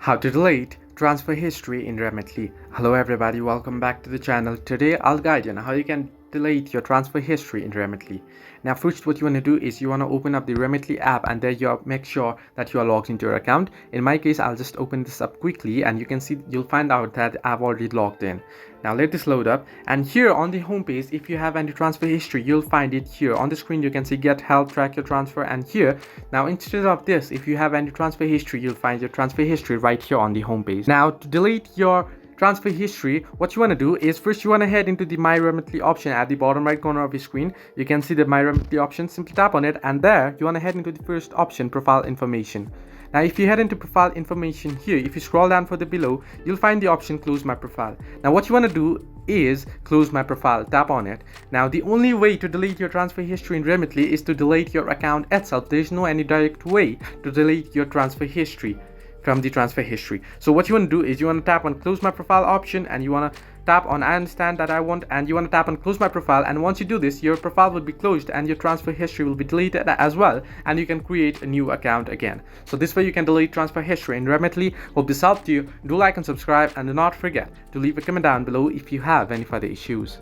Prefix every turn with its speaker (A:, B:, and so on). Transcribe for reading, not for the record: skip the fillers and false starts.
A: How to delete transfer history in Remitly. Hello everybody, welcome back to the channel. Today I'll guide you on how you can delete your transfer history in Remitly. Now first what you want to do is you want to open up the Remitly app, and there you make sure that you are logged into your account. In my case, I'll just open this up quickly and you can see, you'll find out that I've already logged in. Now let this load up, and here on the home page, if you have any transfer history, you'll find it here on the screen. You can see get help, track your transfer, and here now instead of this, if you have any transfer history, you'll find your transfer history right here on the home page. Now to delete your transfer history, what you want to do is first you want to head into the My Remitly option at the bottom right corner of your screen. You can see the My Remitly option. Simply tap on it, and there you want to head into the first option, profile information. Now if you head into profile information here, if you scroll down further below, you'll find the option close my profile. Now what you want to do is close my profile. Tap on it. Now the only way to delete your transfer history in Remitly is to delete your account itself. There is no any direct way to delete your transfer history from the transfer history. So what you want to do is you want to tap on close my profile option, and you want to tap on I understand that I want, and you want to tap on close my profile. And once you do this, your profile will be closed and your transfer history will be deleted as well, and you can create a new account again. So this way you can delete transfer history in Remitly. Hope this helped you. Do like and subscribe, and do not forget to leave a comment down below if you have any further issues.